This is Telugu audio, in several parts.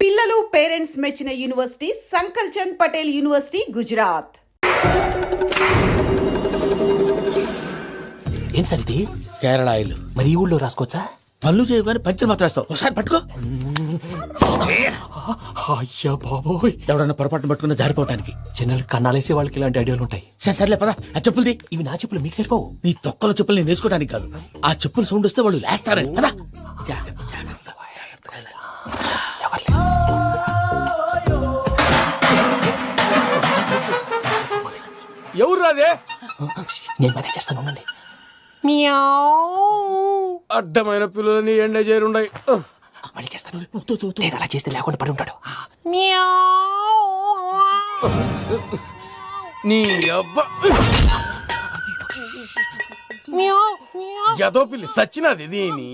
పిల్లలు పేరెంట్స్ మెచ్చిన యూనివర్సిటీ సంకల్ చంద్ పటేల్ యూనివర్సిటీ గుజరాత్. ఏం సార్ ఇది? కేరళ ఆయిల్. మరి ఈ ఊళ్ళో రాసుకోవచ్చా? పనులు చేయగానే పంచర్ మాత్రం వేస్తావు. ఒకసారి పట్టుకో. అయ్యా బాబోయ్, ఎవడన్నా పొరపాటున పట్టుకున్న జారిపోవటానికి. జనరల్ కన్నాలేసే వాళ్ళకి ఇలాంటి ఐడియాలు ఉంటాయి. సర్లే పదా, ఆ చెప్పులది. ఇవి నా చెప్పులు మీకు సరిపోవు. నీ తొక్కల చెప్పులు నేను వేసుకోవడానికి కాదు, ఆ చెప్పులు సౌండ్ వస్తే వాళ్ళు లేస్తారని. పదా. ఎవరు రాదే? నేను మేనేజ్ చేస్తాను, ఉండండి. అడ్డమైన పిల్లలని ఎండ చేరుండయి. మళ్ళీ చేస్తాను. లేదు, అలా చేస్తే లేకుండా పడి ఉంటాడు. నీ అబ్బా ఎదో పిల్లి సచ్చినది దీని.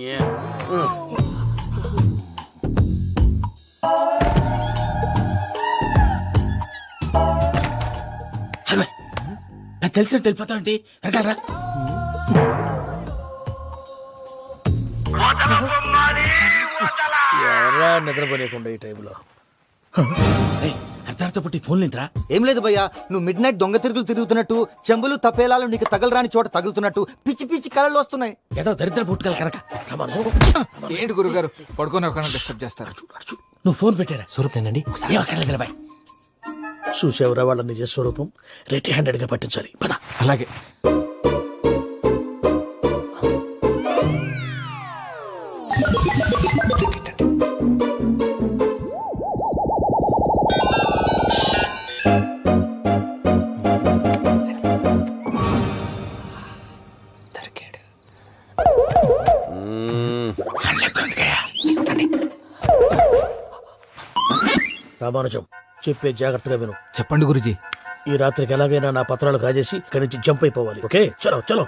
నాకు తెలిసినట్టు వెళ్ళిపోతావు ఏంటి? వెనకాలరా. ఎవరా నిద్రపోలేకుండా ఈ టైంలో? అర్ధార్థ పుట్టి ఫోన్ లేంట్రా. ఏం లేదు భయ్యా, నువ్వు మిడ్ నైట్ దొంగ తిరుగులు తిరుగుతున్నట్టు, చెంబులు తపేలాలు నీకు తగలరాని చోట తగులుతున్నట్టు పిచ్చి పిచ్చి కళలు వస్తున్నాయి. ఏదో దరిద్ర పుట్టుకల కనుక. ఏంటి గురుగారు పడుకొని ఒక డిస్టర్బ్ చేస్తారు? నువ్వు ఫోన్ పెట్టారా? స్వరూప్ నేనండి. ఒకసారి ఏమక్కర్లేదు బాయ్. చూసేవరా వాళ్ళ నిజ స్వరూపం. రెట్టి హ్యాండెడ్ గా పట్టించాలి. పద. అలాగే. దొరికాడు. రామానుజం, చెప్పే జాగ్రత్తగా విను. చెప్పండి గురుజీ. ఈ రాత్రికి ఎలాగైనా నా పత్రాలు కాజేసి ఇక్కడి నుంచి జంప్ అయిపోవాలి. ఓకే, చలో చలో.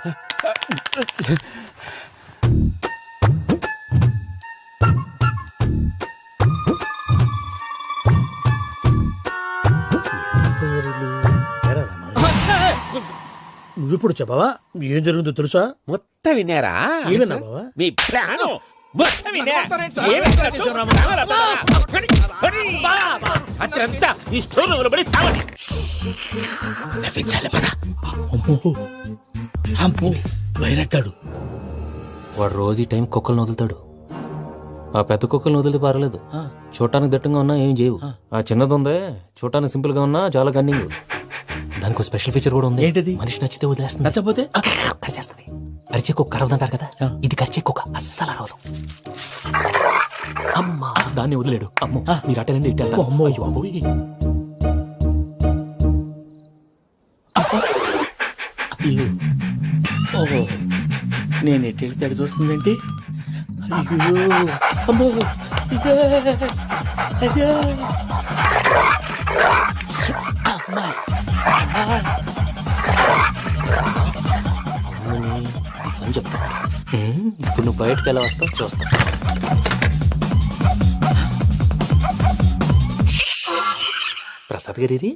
నువ్వెప్పుడు చెప్పావా? ఏం జరుగుతుందో తెలుసా? మొత్తం వినారా? ఏమన్నా బావా? మీ ప్రాణం మొత్తం వినా? అత్యంతా ఈ స్టోర్ లో పడి సావని. నవ్వించాలి. పద. అమ్మో అమ్మో, వైరక్కాడు. వాడు రోజు ఈ టైం కుక్కలను వదులుతాడు. ఆ పెద్ద కుక్కలను వదిలితే పర్లేదు, చూడటానికి దట్టంగా ఉన్నా ఏం చేయవు. ఆ చిన్నది ఉందే, చూడటానికి సింపుల్ గా ఉన్నా చాలా కన్నింగ్. దానికి ఒక స్పెషల్ ఫీచర్ కూడా ఉంది. ఏంటిది? మనిషి నచ్చితే వదిలేస్తుంది, నచ్చపోతే కరిచేస్తుంది. అరిచే కుక్క అరవదంటారు కదా, ఇది కరిచే కుక్క అస్సలు అరవదు. అమ్మా, దాన్ని వదిలేడు. అమ్మో, మీరు అటెండి ఇట్టే. అమ్మో. అయ్యో అబ్బోయ్. ఓహో, నేను ఎట్టి వెళ్తాడు చూస్తుందేంటి? అయ్యో అమ్మో, అయ్యో. అమ్మా. అని చెప్తా. ఇప్పుడు నువ్వు బయటకు ఎలా వస్తావు చూస్తా. ప్రసాద్ గారి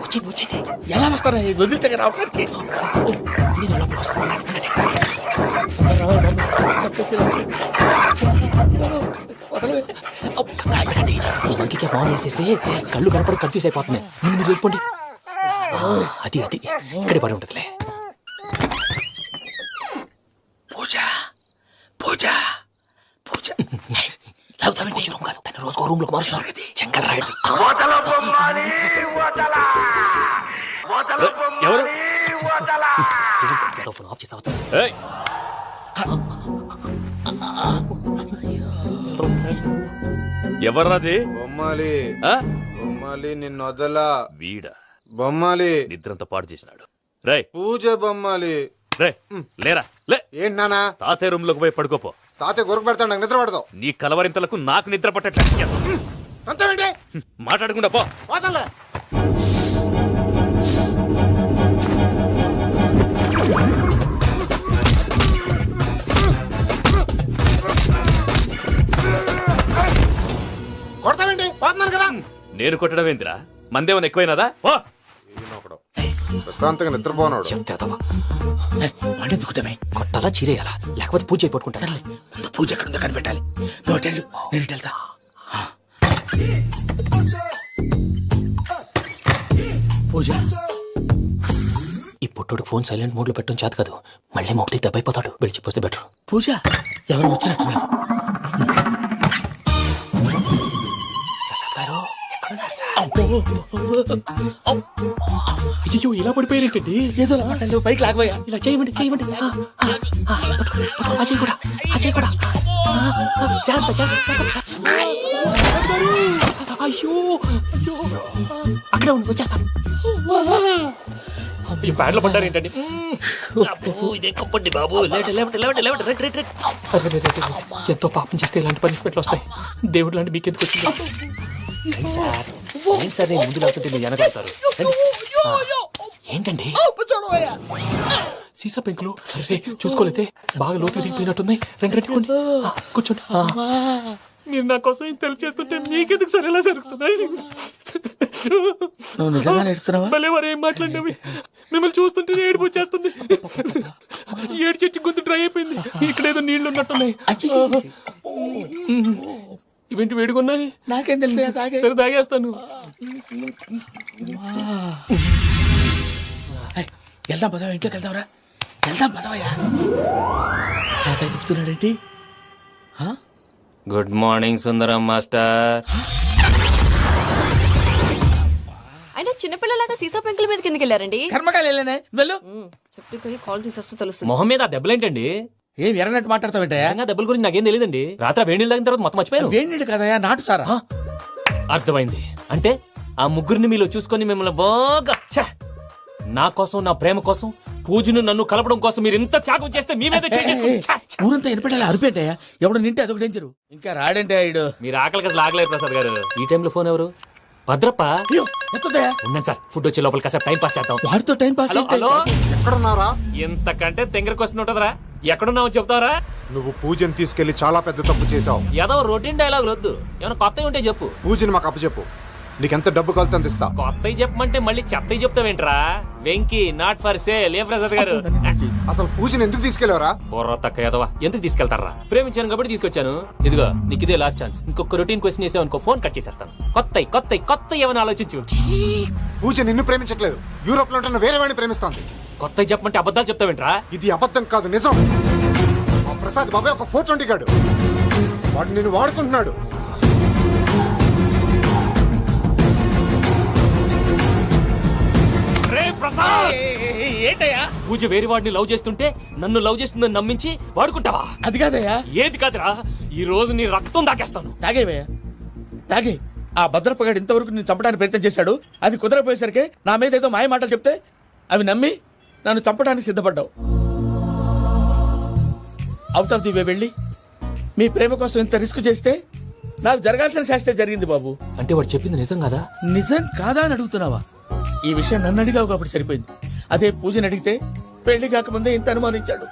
వచ్చింది వచ్చింది. ఎలా వస్తారా? వదిలితే రావడానికి. నేను లోపలికి వస్తాను. ఈ మంకికి ఫోన్ చేసేస్తే కళ్ళు కనపడి కన్ఫ్యూజ్ అయిపోతున్నాయి. ముందు మీరు వెళ్ళిపోండి. అది అది ఇక్కడే పడి ఉంటుందిలే. పూజ పూజ పూజ. పూజ రూమ్ కాదు, తన రోజుకో రూమ్ లోకి మారుస్తున్నారు కదా. చెంకల రాయడు. ఫోన్ ఆఫ్ చేసావచ్చు. ఎవర్రాది? బొమ్మాలి ఆ? బొమ్మాలి నిన్ను వదలా. వీడా బొమ్మాలి నిద్రంతా పాడు చేసినాడు. రే పూజ బొమ్మాలి. రే లేరా లే. ఏంటి నానా? తాతయ్య రూమ్ లోకి పోయి పడుకోపో. తాతయ్య గురకు పెడతాడు, నాకు నిద్ర పడతావు. నీ కలవరింతలకు నాకు నిద్ర పట్టట్లేదు. అంతేంటి? మాట్లాడకుండా పో. పోతానులే. కొడతావేంటి పోతున్నాను కదా నేను కొట్టడం ఏంటిరా మందేమన్నా ఎక్కువైనదా పో ఈయనొకడు. ప్రశాంతంగా నిద్రపోనాడు చెప్తావా వాడెందుకుంటామే కొట్టాలా చీరేయాలా లేకపోతే పూజ అయిపోట్టుకుంటా ముందు పూజ ఎక్కడ ఉందో కనిపెట్టాలి నువ్వు అటు వెళ్ళు, నేను ఇటు వెళ్తా. పూజ ఈ పుట్టుడికి ఫోన్ సైలెంట్ మోడ్ లో పెట్టడం చేత కాదు మళ్ళీ మొక్కి దెబ్బైపోతాడు విడిచిపోతే బెటర్. పూజ ఎవరు వచ్చినట్టున్నారు. ప్రసాద్ గారు ఎక్కడున్నారు సార్? అయ్యో ఇలా పడిపోయారేంటండి? ఏదో మాటలు పైకి లాగబోయా. ఇలా చేయమండి చేయమండి. అజయ్ కూడా అజయ్ కూడా జాగ్రత్త జాగ్రత్త జాగ్రత్త. అయ్యో అయ్యో అక్కడే ఉండి వచ్చేస్తాను. ఈ ప్యాడ్లో పడ్డారు ఏంటండి? ఇదే కప్పండి బాబు. ఎంతో పాపం చేస్తే ఇలాంటి పనిష్మెంట్లు వస్తాయి. దేవుడు లాంటి మీకెందుకు వచ్చింది సార్? నేను ముందు లేకుంటే మీరు వెనకాడతారు. ఏంటండి సీసా పెంకులు? అరే చూసుకోలేతే బాగా లోతు దిగిపోయినట్టున్నాయి. రెండు రెండు కూర్చోండి. మీరు నా కోసం ఇంత హెల్ప్ చేస్తుంటే మీకెందుకు సరే ఎలా జరుగుతున్నాయి? నువ్వు నిజంగా నేర్చుతున్నావా? భలే వారు ఏం మాట్లాడినవి. మిమ్మల్ని చూస్తుంటే ఏడుపు వచ్చేస్తుంది. ఏడు చెట్టు గొంతు డ్రై అయిపోయింది. ఇక్కడ ఏదో నీళ్లు ఉన్నట్టున్నాయి. ఇవేంటి వేడుకున్నాయి? నాకేం తెలుసు తాగే. సరే తాగేస్తాను. వెళ్దాం పదవా, ఇంట్లోకి వెళ్దాంరా. వెళ్దాం పదవయ్యా. నాకై చెప్తున్నాడేంటి? Good morning Sundaram master. అయినా చిన్నపిల్లలాగా సీసా పెంకుల మీద కిందకి వెళ్ళారండి. కర్మకాయలు వెళ్ళానే వెళ్ళు. చెట్టుకొని కాల్ తీసేస్తే తెలుస్తుంది. మొహం మీద ఆ దెబ్బలేంటండి? ఏం ఎర్రనట్టు మాట్లాడతావేంటయ్యా? నిజంగా దెబ్బల గురించి నాకేం తెలియదండి. రాత్రి వేడి నీళ్ళు తాగిన తర్వాత మొత్తం మర్చిపోయాను. వేణిడు కదయా, నాటు సారా. అర్థమైంది. అంటే ఆ ముగ్గురిని మీలో చూసుకొని మిమ్మల్ని బాగా నా కోసం నా ప్రేమ కోసం పూజను నన్ను కలపడం కోసం మీరు ఇంత త్యాగం చేస్తే మీ మీద ఊరంతా ఎనపెట్టాలి అరిపేటయ్యా. ఎవడు నింటే అదొక డేంజరు. ఇంకా రాడంటే ఆయుడు. మీరు ఆకలికి అసలు ఆగలేదు ప్రసాద్ గారు. ఈ టైంలో ఫోన్ ఎవరు? భద్రప్ప. అయ్యో ఎత్తదయ్యా. ఉన్నాను సార్. ఫుడ్ వచ్చే లోపల కాసేపు టైం పాస్ చేద్దాం. వాడితో టైం పాస్. హలో హలో, ఎక్కడున్నారా? ఇంతకంటే తెంగర క్వశ్చన్ ఉంటుందిరా? ఎక్కడున్నావు చెప్తావరా? నువ్వు పూజని తీసుకెళ్లి చాలా పెద్ద తప్పు చేశావు. ఏదో రొటీన్ డైలాగ్ వద్దు, ఏమైనా కొత్తవి ఉంటే చెప్పు. పూజని మాకు అప్పచెప్పు. నీకెంత డబ్బు కలితే అంత ఇస్తా. కొత్తవి చెప్పమంటే మళ్ళీ చెత్తవి చెప్తావేంట్రా? Venky not for sale. ఏ ప్రసాద్ గారు? అసలు పూజని ఎందుకు తీసుకెళ్లేవరా? బొర్ర తక్క ఏదవా, ఎందుకు తీసుకెళ్తారా? ప్రేమించాను కాబట్టి తీసుకొచ్చాను. ఇదిగో నీకు ఇదే లాస్ట్ ఛాన్స్. ఇంకొక రొటీన్ క్వశ్చన్ చేసావు అనుకో, ఫోన్ కట్ చేసేస్తాను. కొత్త ఏమైనా ఆలోచించు. పూజ నిన్ను ప్రేమించట్లేదు, యూరోప్ లో ఉంటున్న వేరే వాడిని ప్రేమిస్తోంది. కొత్తవి చెప్పమంటే అబద్ధాలు చెప్తావేంట్రా? ఇది అబద్ధం కాదు, నిజం. మా ప్రసాద్ బాబాయ్ ఒక 420 గాడు. వాడు నిన్ను వాడుకుంటున్నాడు. ఏంటయ్యా? పూజ వేరే వాడిని లవ్ చేస్తుంటే నన్ను లవ్ చేస్తుందని నమ్మించి వాడుకుంటావా? అది కాదయ్యా. ఏది కాదురా, ఈ రోజు నీ రక్తం దాకేస్తాను. తాగేవయ్యా తాగే. ఆ భద్రపగాడు ఇంతవరకు నేను చంపడానికి ప్రయత్నం చేశాడు. అది కుదరపోయేసరికి నా మీద ఏదో మాయ మాటలు చెప్తే అవి నమ్మి నన్ను చంపడానికి సిద్ధపడ్డావు. అవుట్ ఆఫ్ ది వే వెళ్ళి మీ ప్రేమ కోసం ఇంత రిస్క్ చేస్తే నాకు జరగాల్సిన శాస్త్రే జరిగింది బాబు. అంటే వాడు చెప్పింది నిజం కదా? నిజం కాదా అని అడుగుతున్నావా? ఈ విషయం నన్ను అడిగావు కాబట్టి సరిపోయింది. అదే పూజని అడిగితే పెళ్లి కాకముందే ఇంత అనుమానించాడు,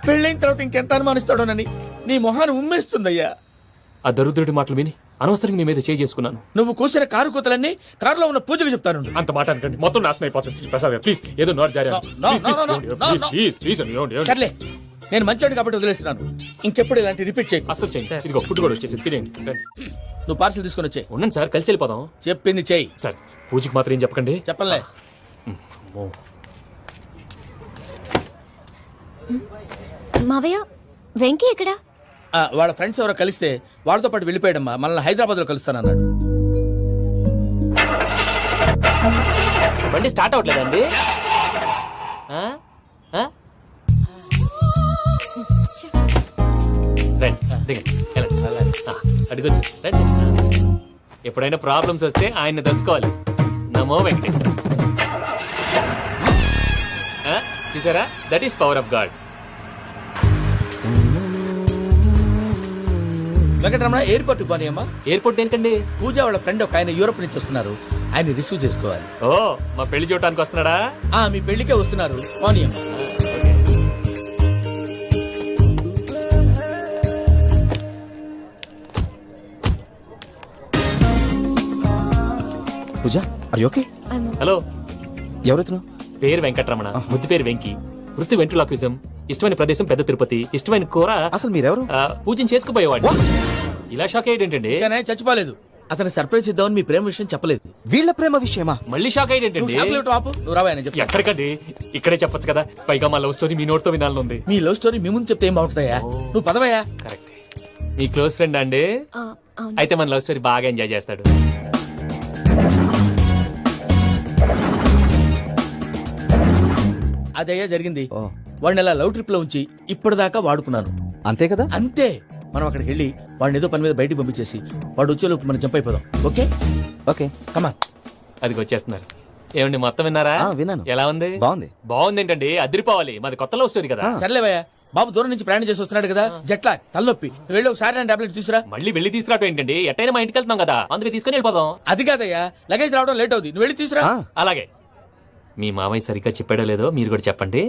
పెళ్ళైన తర్వాత ఇంకెంత అనుమానిస్తాడోనని నీ మొహాన్ని ఉమ్మేస్తుందయ్యా. ఆ దరిద్రుడి మాటలు విని అనవసరంగా మీ మీద చేసుకున్నాను. నువ్వు కూసిన కారు కూతలన్నీ కారులో ఉన్న పూజకు చెప్తాను. అంత మాట అనకండి, మొత్తం నాశనం అయిపోతుంది. ప్రసాద్ గారు ప్లీజ్ ఏదో నోరు జారీ. సర్లే, నేను మంచోడి కాబట్టి వదిలేస్తున్నాను. ఇంకెప్పుడు ఇలాంటి రిపీట్ చేయకు. అస్సలు చేయండి. ఇదిగో ఫుడ్ కూడా వచ్చేసి తినేయండి. నువ్వు పార్సల్ తీసుకొని వచ్చే. ఉండండి సార్, కలిసి వెళ్ళిపోదాం. చెప్పింది చెయ్యి. సార్ పూజకి మాత్రం ఏం చెప్పకండి. చెప్పలే. మావయ్య, వెంకీ ఎక్కడా? వాళ్ళ ఫ్రెండ్స్ ఎవరో కలిస్తే వాళ్ళతో పాటు వెళ్ళిపోయాడమ్మా. మనల్ని హైదరాబాద్ లో కలుస్తానన్నాడు. బండి స్టార్ట్ అవ్వట్లేదండి. అడిగొచ్చు. ఎప్పుడైనా ప్రాబ్లమ్స్ వస్తే ఆయన్ని తెలుసుకోవాలి. నమో వెంకటేశ్వర. చూసారా, that is power of God. Venkataramana airport పోనీ అమ్మా. ఎయిర్పోర్ట్ ఏంటండి? పూజ వాళ్ళ ఫ్రెండ్ ఒక ఆయన యూరోప్ నుంచి వస్తున్నారు, ఆయన రిసీవ్ చేసుకోవాలి. ఓ, మా పెళ్లి చూడటానికి వస్తున్నాడా? మీ పెళ్లికే వస్తున్నారు. పోనీ అమ్మా. పూజ అరే ఓకే హలో, ఎవరైతున్నా? పేరు వెంకటరమణ, ముద్దు పేరు వెంకి, వృత్తి వెంట్రులాక్విజం, ఇష్టమైన ప్రదేశం పెద్ద తిరుపతి, ఇష్టమైన కూర అసలు మీరెవరు? పూజను చేసుకుపోయేవాడు. ఇలా షాక్ అయ్యేటండి? కానీ చచ్చిపోలేదు. అతను సర్ప్రైజ్ ఇద్దామని మీ ప్రేమ విషయం చెప్పలేదు. వీళ్ళ ప్రేమ విషయమా? మళ్ళీ షాక్ నువ్వు అయ్యేటండి? చాక్లెట్ ఆపు, నువ్వు రావా అని చెప్పి. ఎక్కడికండి? ఇక్కడే చెప్పొచ్చు కదా. పైగా మా లవ్ స్టోరీ మీ నోటితో వినాలనుంది. మీ లవ్ స్టోరీ మీ ముందు చెప్తే ఏం బాగుంటుందయ్యా? నువ్వు పదవయ్యా. కరెక్ట్. మీ క్లోజ్ ఫ్రెండ్ అండి? అవును. అయితే మన లవ్ స్టోరీ బాగా ఎంజాయ్ చేస్తాడు. అదయ్యా జరిగింది. వాడిని అలా లవ్ ట్రిప్ లో ఉంచి ఇప్పటిదాకా వాడుకున్నాను. అంతే కదా? అంతే. మనం అక్కడికి వెళ్ళి వాడిని ఏదో పని మీద బయటికి పంపించేసి వాడు వచ్చేలోపు మనం జంప్ అయిపోదాం. ఓకే ఓకే కమా. అది వచ్చేస్తున్నారు. ఏమండి మొత్తం విన్నారా? విన్నాను. ఎలా ఉంది? బాగుంది. బాగుంది ఏంటండి? అదిరిపోవాలి. మాది కొత్త లవ్ స్టోరీ కదా. సర్లేవయ్యా, బాబు దూరం నుంచి ప్రయాణం చేసి వస్తున్నాడు కదా, జట్లా తలనొప్పి. నువ్వు వెళ్ళి ఒకసారి నా టాబ్లెట్ తీసురా. మళ్ళీ వెళ్ళి తీసుకురావటం ఏంటండి? ఎట్టైనా మా ఇంటికి వెళ్తున్నాం కదా, అందుకే తీసుకుని వెళ్ళిపోదాం. అది కాదయ్యా, లగేజ్ రావడం లేట్ అవుతుంది. నువ్వు వెళ్ళి తీసురా. అలాగే. మీ మామయ్య సరిగ్గా చెప్పాడో లేదో మీరు కూడా చెప్పండి.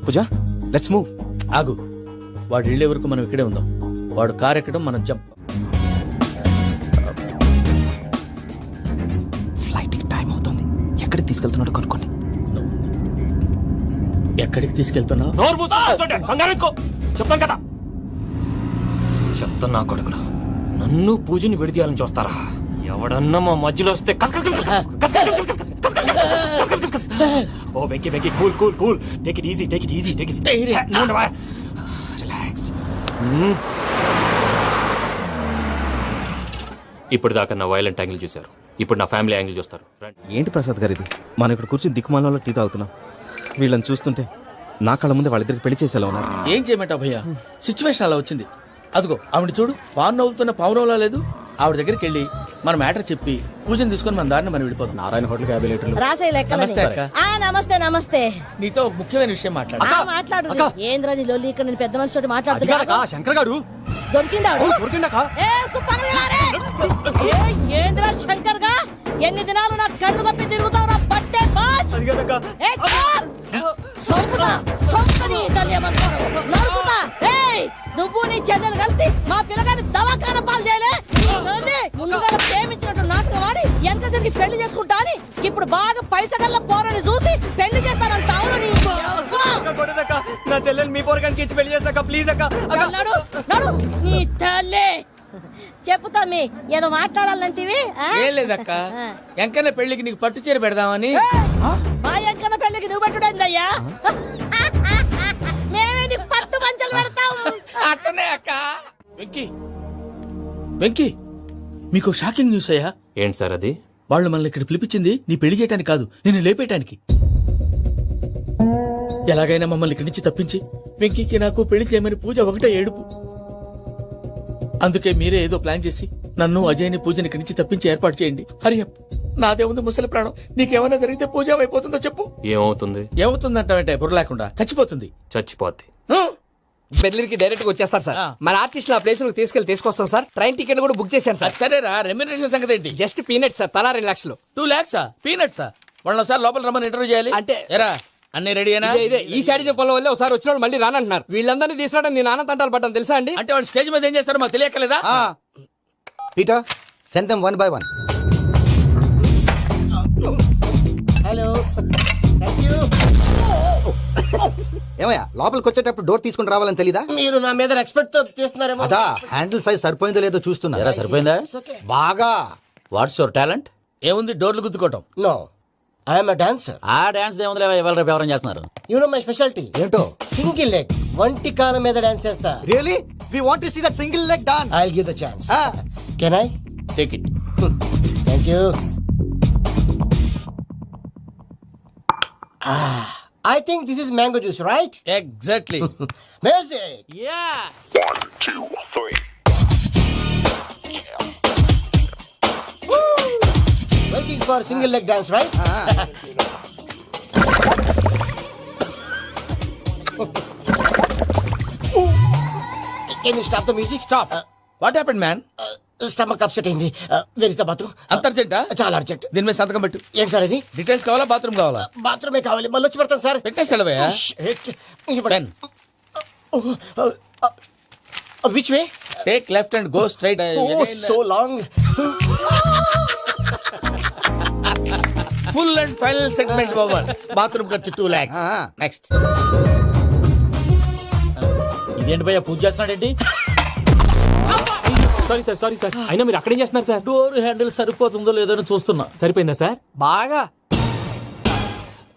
పూజ లెట్స్ మూవ్. ఆగు, వాడు వెళ్ళే వరకు మనం ఇక్కడే ఉందాం. వాడు కార్ ఎక్కడం, మనం జంప్. ఫ్లైట్ కి టైం అవుతుంది. ఎక్కడికి తీసుకెళ్తున్నాడో కనుక్కోండి. ఎక్కడికి తీసుకెళ్తున్నావు? నోరు మూసుకొని కూర్చోండి. కంగారు ఎక్కు. చెప్తాను కదా. చెప్తాను నా కొడుకురా. నన్ను పూజని విడిదీయాలని చూస్తారా? ఎవడన్నా మా మధ్యలో వస్తే ఓ Venky Venky, cool cool cool, take it easy, take it easy, take it relax. ఇప్పుడు దాకా నా వైలెంట్ యాంగిల్ చూశారు, ఇప్పుడు నా ఫ్యామిలీ యాంగిల్ చూస్తారు. ఏంటి ప్రసాద్ గారు ఇది? మనం ఇక్కడ కూర్చొని దిక్కుమాలలో టీ తాగుతున్నాం. వీళ్ళని చూస్తుంటే నా కళ్ళ ముందే వాళ్ళిద్దరికి పెళ్లి చేసేలా ఉన్నారు. ఏం చేయమంటావు భయ్యా, సిచ్యువేషన్ అలా వచ్చింది. అదిగో ఆవిడ చూడు, పాన్ నవ్వుతున్న పావురంలా లేదు. ఆవిడ దగ్గరికి వెళ్ళి మన మ్యాటర్ చెప్పి పూజను తీసుకొని మన దారిని మనం వెళ్ళిపోతాం. నారాయణ హోటల్ 50 లీటర్లు. నమస్తే అక్క. నమస్తే నమస్తే. నీతో ఒక ముఖ్యమైన విషయం మాట్లాడు. మాట్లాడు. ఏంద్రా నీ లొల్లి? ఇక్కడ నేను పెద్ద మనిషితో మాట్లాడుతున్నా. శంకర్ గారు దొరికిందాడు. ఏంద్రా శంకర్ గా? ఎన్ని దినాలు నా కళ్ళు కప్పి తిరుగుతావు నా పట్టే బాచ్. నువ్వు నీ చెల్లెలు కలిసి మా పిల్లగాని దవాఖాన పాలు చేయలే. ముందుగా ప్రేమించినట్టు నాటకం ఆడి ఎంత తిరిగి పెళ్లి చేసుకుంటా అని ఇప్పుడు బాగా పైసగల్ల పోరని చూసి పెళ్లి చేస్తానంట. అవును నా చెల్లెలు మీ పోరగానికి ఇచ్చి పెళ్లి చేస్తాక ప్లీజ్ అక్క. నడు నీ తల్లి. చెప్పుతా మీ ఏదో మాట్లాడాలంటివి. ఏం లేదక్క, ఎంకన్న పెళ్లికి నీకు పట్టు చీర పెడదామని. మా ఎంకన్న పెళ్లికి నువ్వు పెట్టుడైందయ్యా? మేమే నీకు పట్టు మంచలు పెడతాం. అట్టనే అక్క. వెంకీ వెంకీ, మీకు షాకింగ్ న్యూస్ అయ్యా. ఏంటి సార్ అది? వాళ్ళు మనల్ని ఇక్కడ పిలిపించింది నీ పెళ్లి చేయడానికి కాదు, నిన్ను లేపేయటానికి. ఎలాగైనా మమ్మల్ని ఇక్కడి నుంచి తప్పించి వెంకీకి నాకు పెళ్లి చేయమని పూజ ఒకటే ఏడుపు. అందుకే మీరే ఏదో ప్లాన్ చేసి నన్ను అజయ్ని పూజని ఇక్కడి నుంచి తప్పించి ఏర్పాటు చేయండి. హరియప్. నాదే ఉంది ముసలి ప్రాణం. నీకేమైనా జరిగితే పూజ అయిపోతుందో చెప్పు. ఏమవుతుంది? ఏమవుతుందంటే బుర్ర లేకుండా చచ్చిపోతుంది. చచ్చిపోద్ది. బెర్లిన్కి డైరెక్ట్ గా వచ్చేస్తారు సార్. మన ఆర్టిస్ట్ ఆ ప్లేస్ తీసుకెళ్లి తీసుకొస్తాం సార్. ట్రైన్ టికెట్ కూడా బుక్ చేశాను సార్. సరేరా, రెమ్యూనరేషన్ సంగతి ఏంటి? జస్ట్ పీనట్స్ సార్, తలా 2 లక్షలు. 2 lakhs పీనట్సా? వాళ్ళ ఒకసారి లోపల రమ్మని ఇంటర్వ్యూ చేయాలి. అంటే ఎరా అన్ని రెడీ అయినా? ఇదే ఈ సైడ్ చెప్పడం వల్ల ఒకసారి వచ్చిన మళ్ళీ రానంటున్నారు. వీళ్ళందరినీ తీసుకురావడం నేను నాన్న తంటాలు పడ్డాను తెలుసా అండి. అంటే వాళ్ళు స్టేజ్ మీద ఏం చేస్తారో మాకు తెలియకలేదా? Peter send them 1 by 1. Hello. ఏమయ్యా లోపలికి వచ్చేటప్పుడు డోర్ తీసుకుని రావాలని తెలీదా? మీరు నా మీద ఎక్స్పెక్ట్ తో తీస్తున్నారేమో. అదా హ్యాండిల్ సైజ్ సరిపోయిందో లేదో చూస్తున్నా. సరిపోయిందా? బాగా. What's your talent? ఏముంది, డోర్లు గుద్దుకోవటం. No, I am a dancer. ఆ డాన్స్ దేవుందిలే, ఇవాళ రేపు ఎవరైనా చేస్తున్నారు. You know my speciality. ఏంటో? సింగిల్ లెగ్, వంటి కాలం మీద డాన్స్ చేస్తా. Really we want to see that single leg dance. I will give the chance. Can I take it. Thank you. I think this is mango juice, right? Exactly. Music. Yeah. 1, 2, 3. Waiting for single leg dance, right? Can you stop the music? Stop. What happened, man? Stomach upset అయింది. Where is the bathroom? అంత అర్జెంటా? చాలా అర్జెంట్. దీని మీద సంతకం పెట్టు. ఏంటి సార్ ఇది? డీటెయిల్స్ కావాలా, బాత్రూమ్ కావాలా? బాత్రూమే కావాలి, మళ్ళీ వచ్చి పెడతాను సార్. పెట్టేసాడవయ్యా. ఇవ్వండి. Which way? Take left and go straight. Oh, so long. Full and final segment over. Bathroom ఖర్చు 2 lakhs. నెక్స్ట్. ఇదేంటి భయ్యా పూజ చేస్తున్నాడేంటి? సారీ సార్ అయినా మీరు అక్కడేం చేస్తున్నారు సార్? డోర్ హ్యాండిల్ సరిపోతుందో లేదో అని చూస్తున్నా. సరిపోయిందా సార్? బాగా.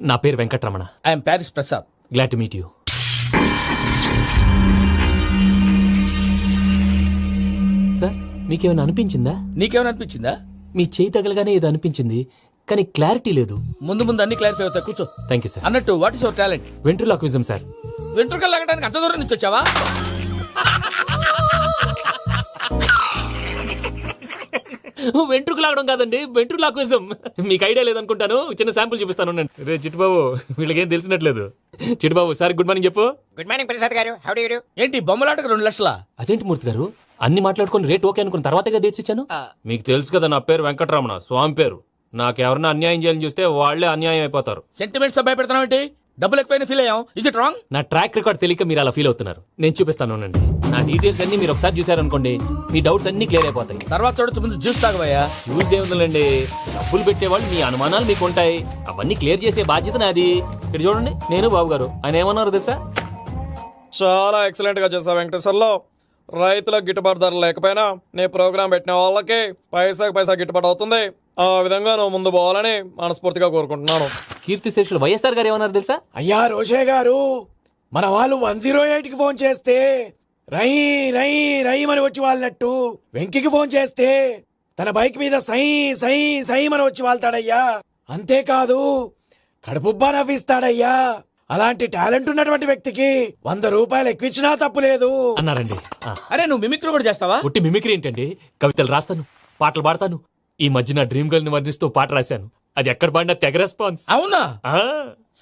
నా పేరు Venkataramana. I'm Paris Prasad. Glad to meet you. Sir మీకేమైనా అనిపించిందా? నీకేమైనా అనిపించిందా? మీ చేయి తగలగానే ఏదో అనిపించింది కానీ క్లారిటీ లేదు. ముందు అన్ని క్లారిఫై అవుతాయి, కూర్చో. Thank you sir. అన్నట్టు what is your talent? Ventriloquism sir. వెంట్రుకలు లాగడానికి అంత దూరం నుంచి వచ్చావా? వెంట్రుకు లాగడం కాదండి, వెంట్రులాక్విజం. మీకు ఐడియా లేదనుకుంటాను, చిన్న శాంపుల్ చూపిస్తాను. రే చిట్టుబాబు, వీళ్ళకేం తెలిసినట్లేదు. చిట్టుబాబు సార్ గుడ్ మార్నింగ్ చెప్పు. గుడ్ మార్నింగ్ ప్రసాద్ గారు. How do you do? ఏంటి బొమ్మలాటకు 2 లక్షలా? అదేంటి మూర్తి గారు, అన్ని మాట్లాడుకుని రేట్ ఓకే అనుకున్న తర్వాతగా డేట్స్ ఇచ్చాను. మీకు తెలుసు కదా నా పేరు వెంకటరమణ, స్వామి పేరు. నాకెవరన్నా అన్యాయం చేయాలని చూస్తే వాళ్లే అన్యాయం అయిపోతారు. సెంటిమెంట్స్ తో భయపెడతావు ఏంటి? డబ్బులు ఎక్కువైనా ఫీల్ అయ్యాం. Is it wrong? నా ట్రాక్ రికార్డ్ తెలియక మీరు అలా ఫీల్ అవుతున్నారు. నేను చూపిస్తాను ఉండండి. నా డీటెయిల్స్ అన్ని మీరు ఒకసారి చూసారనుకోండి, మీ డౌట్స్ అన్ని క్లియర్ అయిపోతాయి. తర్వాత చూడొచ్చు, ముందు జ్యూస్ తాగబోయా. చూస్ దేవుందండి, డబ్బులు పెట్టేవాళ్ళు మీ అనుమానాలు మీకు ఉంటాయి, అవన్నీ క్లియర్ చేసే బాధ్యత నాది. ఇక్కడ చూడండి, నేను బాబు గారు. ఆయన ఏమన్నారు తెలుసా? చాలా ఎక్సలెంట్ గా చేసావు వెంకటేశ్వర్లో. రైతులకు గిట్టుబాటు ధర లేకపోయినా నీ ప్రోగ్రాం పెట్టిన వాళ్ళకి పైసాకి పైసా గిట్టుబాటు అవుతుంది. ఆ విధంగా నువ్వు ముందు పోవాలని మనస్ఫూర్తిగా కోరుకుంటున్నాను. కీర్తి శేషులు వైఎస్ఆర్ గారు ఏమన్నారు తెలుసా? అయ్యా రోషే గారు, మన వాళ్ళు 108కి ఫోన్ చేస్తే రై రై రై అని వచ్చి వాళ్ళనట్టు, వెంకికి ఫోన్ చేస్తే తన బైక్ మీద సై సై సై అని వచ్చి వాళ్తాడయ్యా. అంతేకాదు కడుపుబ్బా నవ్విస్తాడయ్యా. అలాంటి టాలెంట్ ఉన్నటువంటి వ్యక్తికి 100 రూపాయలు ఎక్కువ ఇచ్చినా తప్పు లేదు అన్నారండి. అరే నువ్వు మిమిక్రీ కూడా చేస్తావా? ఉట్టి మిమిక్రీ ఏంటండి, కవితలు రాస్తాను, పాటలు పాడతాను. ఈ మధ్య నా డ్రీమ్ గర్ల్ ని వర్ణిస్తూ పాట రాశాను, అది ఎక్కడ పాడినా తెగ రెస్పాన్స్. అవునా?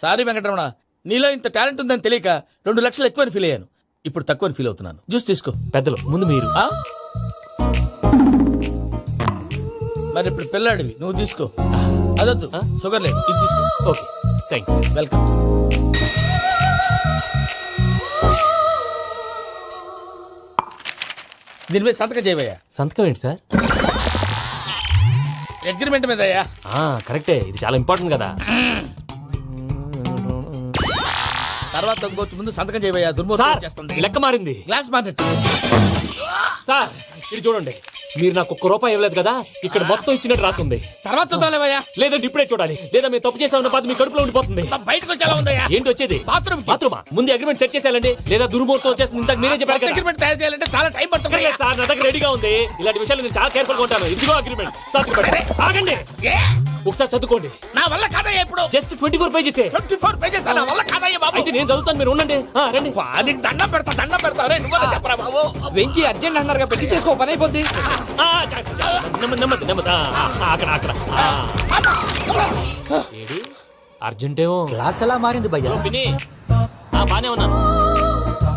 సారీ వెంకటరమణ, నీలో ఇంత టాలెంట్ ఉందని తెలియక 2 లక్షలు ఎక్కువని ఫీల్ అయ్యాను. ఇప్పుడు తక్కువని ఫీల్ అవుతున్నాను. జ్యూస్ తీసుకో. పెద్దలు ముందు మీరు. మరి ఇప్పుడు పిల్లాడివి, నువ్వు తీసుకో. అదొద్దు, షుగర్ లేదు, ఇది తీసుకో. Okay thanks. వెల్కమ్. దీని మీద సంతకం చేయవయ్యా. సంతకం ఏంటి సార్? అగ్రిమెంట్ మీద అయ్యా. కరెక్టే, ఇది చాలా ఇంపార్టెంట్ కదా. తర్వాత ఇంకొచ్చి ముందు సంతకం చేయవయ్యా. దుర్మోహం చేస్తుంది. లెక్క మారింది. Glass market. సార్ ఇది చూడండి, మీరు నాకు 1 రూపాయి ఇవ్వలేదు కదా, ఇక్కడ మొత్తం ఇచ్చినట్టు రాస్తుంది. తర్వాత చూద్దాంలేవయ్యా. లేదంటే ఇప్పుడే చూడాలి, లేదా మేము తప్పు చేసామన్న బాధ మీ కడుపులో ఉండిపోతుంది. బయటకు వచ్చేలా ఉందయ్యా. ఏంటి వచ్చేది? బాత్రూమా? ముందు అగ్రిమెంట్ సెట్ చేసేయాలండి, లేదా దుర్మూర్తం వచ్చేస్తుంది. ఇంతకు మీరే చెప్పారు కదా. అగ్రిమెంట్ తయారు చేయాలంటే చాలా టైం పడుతుంది సార్. నా దగ్గర రెడీగా ఉంది. ఇలాంటి విషయాలు నేను చాలా కేర్ఫుల్ గా ఉంటాను. ఇదిగో అగ్రిమెంట్. ఆగండి, ఒకసారి చదువుకోండి. నా వల్ల కాదయ్యా. ఇప్పుడు జస్ట్ 24 పేజెస్. 24 పేజెస్ నా వల్ల కాదయ్యా బాబు. అయితే నేను చదువుతాను, మీరు ఉండండి. రండి. నీకు దండం పెడతా. రే నువ్వు చెప్పరా బాబు. వెంకీ అర్జెంట్ అన్నారుగా, పెట్టి చేసుకో, పని అయిపోద్ది. నెమ్మది. అక్కడ ఏడు అర్జెంటేమో. క్లాస్ ఎలా మారింది భయ్యా? బానే ఉన్నాను.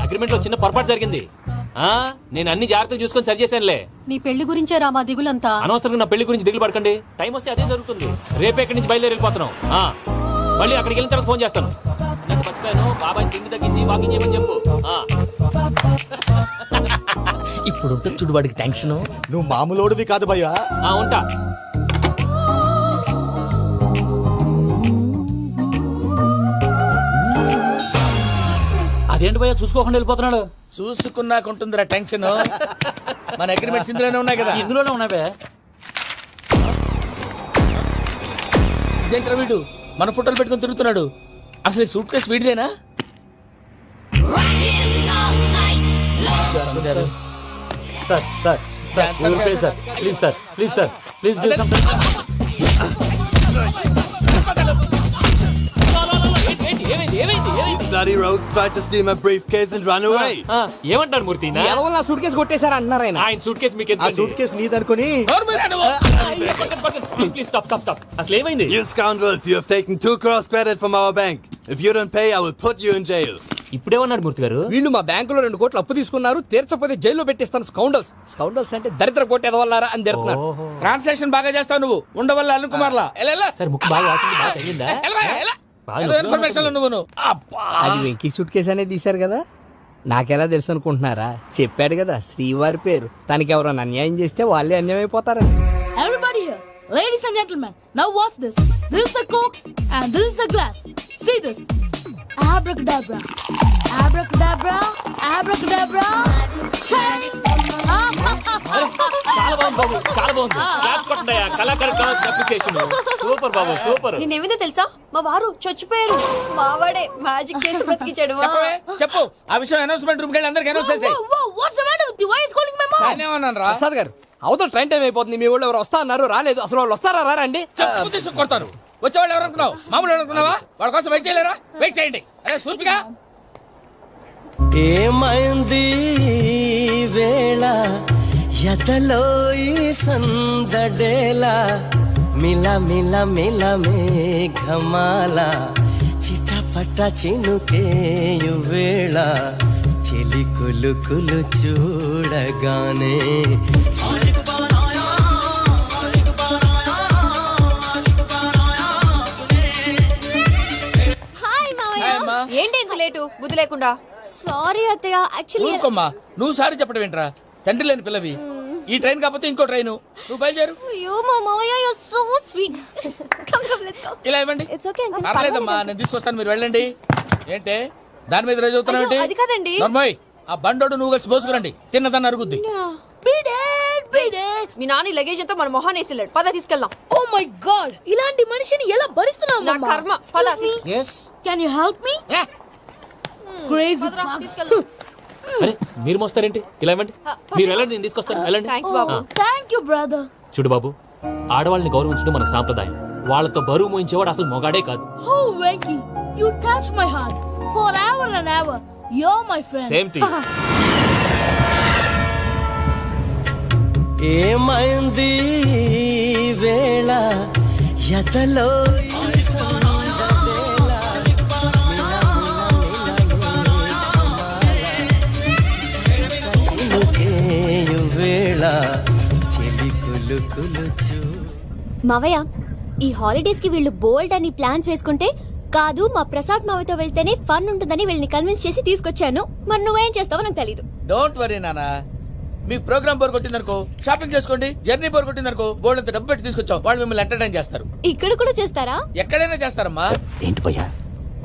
అగ్రిమెంట్ లో చిన్న పొరపాటు జరిగింది. నేను అన్ని జాగ్రత్తలు చూసుకొని సరి చేశానులే. నీ పెళ్లి గురించే రా మా దిగులంతా. అనవసరంగా నా పెళ్లి గురించి దిగులు పడకండి. టైం వస్తే అదే జరుగుతుంది. రేపే ఇక్కడి నుంచి బయలుదేరి వెళ్ళిపోతున్నాం. మళ్ళీ అక్కడికి వెళ్ళిన తర్వాత ఫోన్ చేస్తాను. నాకు మర్చిపోయాను, బాబాయ్ తిండి తగ్గించి వాకింగ్ చేయమని చెప్పు. ఇప్పుడు చూడు వాడికి టెన్షన్. నువ్వు మామూలోడివి కాదు భయ్యా. ఉంటా. అదేంటి భయ్యా చూసుకోకుండా వెళ్ళిపోతున్నాడు? చూసుకున్నాకుంటుందిరా టెన్షన్. మన అగ్రిమెంట్స్ ఇందులోనే ఉన్నాయి కదా. ఇందులోనే ఉన్నాయి. ఇదేంట్రా వీడు మన ఫోటోలు పెట్టుకొని తిరుగుతున్నాడు? అసలు ఈ సూట్ కేసు వీడిదేనా? ఏమంటారు మూర్తి? నా సూట్ కేసు కొట్టేశారు అంటున్నారు ఆయన. ఆయన సూట్ కేసు మీకు సూట్ కేసు నీదనుకుని. Please stop. అసలు ఏమైంది? You scoundrels, you have taken 2 crores credit from our bank. If you don't pay, I will put you in jail. ఇప్పుడేమన్నాడు మూర్తి గారు? వీళ్ళు మా బ్యాంకులో 2 కోట్లు అప్పు తీసుకున్నారు, తీర్చపోతే జైల్లో పెట్టిస్తాను. స్కౌండల్స్ అంటే దరిద్ర కోట ఎదవల్లారా అని తిడుతున్నాడు. ట్రాన్సాక్షన్ బాగా చేస్తావు నువ్వు. ఉండవల్ల అల్లు కుమార్లా. సరే ముక్కు బాగా వాసింది, బాగా తగ్గిందా? ఇన్ఫర్మేషన్ నువ్వు. అది వెంకీ సూట్ కేసు అనేది తీశారు కదా. నాకెలా తెలుసు అనుకుంటున్నారా? చెప్పాడు కదా శ్రీవారి పేరు. తనకి ఎవరైనా అన్యాయం చేస్తే వాళ్ళే అన్యాయం అయిపోతారని. Everybody here, ladies and gentlemen, now watch this. This is a coke and this is a glass. See this. Abracadabra. Abracadabra. Abracadabra. Shake. చాలా బాగుంది బాబు, చాలా బాగుంది. క్లాప్స్ కొట్టండి, కళాకారు అప్రిసియేషన్. సూపర్ బాబు, సూపర్. నేనేమిందో తెలుసా, మా వారు చచ్చిపోయారు. మావాడే మ్యాజిక్ చేసి బ్రతికించాడు. చెప్పవే, చెప్పు ఆ విషయం అనౌన్స్మెంట్ రూమ్ కి వెళ్ళి అందరికి అనౌన్స్ చేసేయ్. What's the matter with you? Why is calling my mom? నేనేమన్నాను రా? ప్రసాద్ గారు, అవతల ట్రైన్ టైం అయిపోతుంది. మీ వాళ్ళు ఎవరు వస్తా అన్నారు, రాలేదు. అసలు వాళ్ళు వస్తారా రారా అండి? చెప్పు తీసుకు కొడతారు. వచ్చేవాళ్ళు ఎవరు అనుకున్నావు? మామూలు అనుకున్నావా? వాళ్ళ కోసం వెయిట్ చేయలేరా? వెయిట్ చేయండి. అరే సూపిగా ఏమైంది వేళ ఎదలో ఈ సందడేలా మిల మిల మిల మేఘమాల చిటపట చినుకేయు వేళ చెలి కులు కులు చూడగానే హాయ్ మావయ్య. ఏంటి ఇంత లేటు? బుద్ధి లేకుండా. సారీ అత్తయ్య, యాక్చువల్లీ ఊరుకోమ్మా. నువ్వు సారి చెప్పడం ఏంట్రా? తండ్రి లేని పిల్లవి. ఈ ట్రైన్ కాకపోతే ఇంకో ట్రైన్. నువ్వు బయలుదేరు. అయ్యో మా మావయ్య, you are so sweet. Come come let's go. ఇలా ఇవ్వండి. It's okay uncle. పర్లేదమ్మా, నేను తీసుకొస్తాను, మీరు వెళ్ళండి. ఏంటే దాని మీద రోజు అవుతున్నావు ఏంటి? అది కాదండి. నర్మోయ్, ఆ బండోడు నువ్వు కలిసి పోసుకురండి. తిన్నదాన్ని అరుగుద్ది. మీ నాని లగేజ్ అంతా మన మొహాన్ వేసిల్లాడు. పద తీసుకెళ్దాం. Oh my god! ఇలాంటి మనిషిని ఎలా భరిస్తున్నావు? నా కర్మ. పద Can you help me? Crazy. తీసుకెళ్దాం. అరే మీరు మోస్తారేంటి? ఇలా ఇవ్వండి. మీరు వెళ్ళండి, నేను తీసుకొస్తాను. వెళ్ళండి. Thanks Babu. Thank you, brother. చూడు బాబు, ఆడవాళ్ళని గౌరవించడం మన సాంప్రదాయం. వాళ్ళతో బరువు మోయించేవాడు అసలు మొగాడే కాదు. Oh, Venky, you touch my heart forever and ever. You're my friend. Same to you. ఏమైంది వేళ ఎదలో ఈ సందడేల చినుకేయు వేళ చెలి కులు కులు చూ. మావయ్య, ఈ హాలిడేస్ కి వీళ్ళు బోల్డ్ అని ప్లాన్స్ వేసుకుంటే కాదు మా ప్రసాద్ మావయ్యతో వెళ్తేనే ఫన్ ఉంటుందని వీళ్ళని కన్విన్స్ చేసి తీసుకొచ్చాను. మరి నువ్వేం చేస్తావో నాకు తెలీదు. డోంట్ వరీ నానా. మీ ప్రోగ్రామ్ బోర్ కొట్టిందనుకో షాపింగ్ చేసుకోండి. జర్నీ బోర్ కొట్టిందనుకో బోర్డు అంత డబ్బు పెట్టి తీసుకొచ్చాం. వాళ్ళు మిమ్మల్ని ఎంటర్టైన్ చేస్తారు. ఇక్కడ కూడా చేస్తారా? ఎక్కడైనా చేస్తారమ్మా. ఏంటి భయ్యా,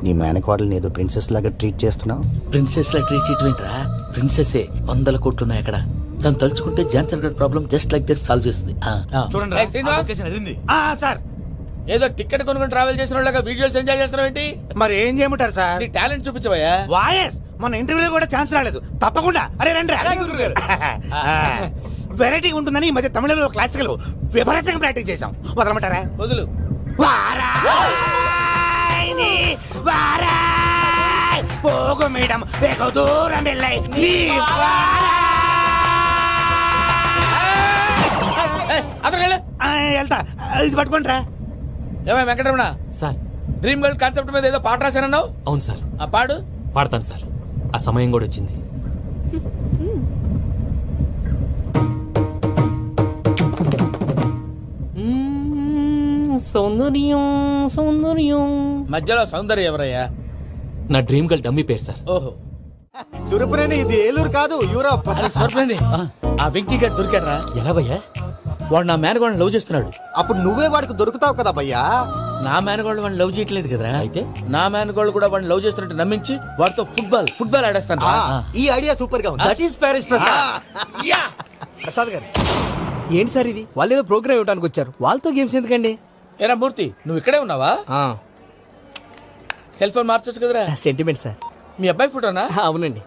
నీ మేనకోడల్ని ఏదో ప్రిన్సెస్ లాగా ట్రీట్ చేస్తున్నావు? ప్రిన్సెస్ లా ట్రీట్ చేయటమేంట్రా? ప్రిన్సెస్ 100 కోట్లు ఉన్నాయి అక్కడ. తను తలుచుకుంటే జాన్సన్ గడ్ problem just like that solve చేస్తుంది. చూడండి సార్, ఏదో టికెట్ కొనుక్కొని ట్రావెల్ చేసిన వాళ్ళగా విజువల్స్ ఎంజాయ్ చేస్తున్నావు ఏంటి? మరి ఏం చేయమంటారు సార్? నీ టాలెంట్ చూపించవయ్యా. వాయస్ మన ఇంటర్వ్యూలో కూడా ఛాన్స్ రాలేదు. తప్పకుండా అరే రండి. వెరైటీ ఉంటుందని ఈ మధ్య తమిళంలో క్లాసికల్ విపరీతంగా ప్రాక్టీస్ చేశాం. వదలమంటారా? వదులు. పోగు మేడం వెగు దూరం వెళ్ళాయి. వెళ్తా, ఇది పట్టుకుంటారా? ఏమై Venkataramana, sir. Dream girl concept మీద ఏదో పాట రాశానన్నావు. అవును సార్. ఆ పాడు. పాడతాను సార్. ఆ సమయం కూడా వచ్చింది. సౌందర్యం సౌందర్యం. మధ్యలో సౌందర్య ఎవరయ్యా? నా డ్రీమ్ గర్ల్ డమ్మీ పేరు సార్. ఓహో, సురపురేని ఇది ఏలూరు కాదు, యూరోప్. సర్ప్లేండి. ఆ వెంకీ గారు దొరికారా? ఎలా భయ్యా? వాడు నా మేనగోళ్ళని లవ్ చేస్తున్నాడు. అప్పుడు నువ్వే వాడికి దొరుకుతావు కదా భయ్యా. నా మేనగోళ్ళు వాడిని లవ్ చేయట్లేదు కదరా. అయితే నా మేనగోళ్ళు కూడా వాడిని లవ్ చేస్తున్నట్టు నమ్మించి వాడితో ఫుట్బాల్ ఆడేస్తాను. ఈ ఐడియా సూపర్ గా ఉంది. That is Paris Prasad. Prasad గారు, ఏంటి సార్ ఇది? వాళ్ళు ఏదో ప్రోగ్రామ్ ఇవ్వడానికి వచ్చారు, వాళ్ళతో గేమ్స్ ఎందుకండి? ఏరా మూర్తి, నువ్వు ఇక్కడే ఉన్నావా? సెల్ ఫోన్ మార్చొచ్చు కదరా. Sentiment sir. మీ అబ్బాయి ఫోటోనా? అవునండి.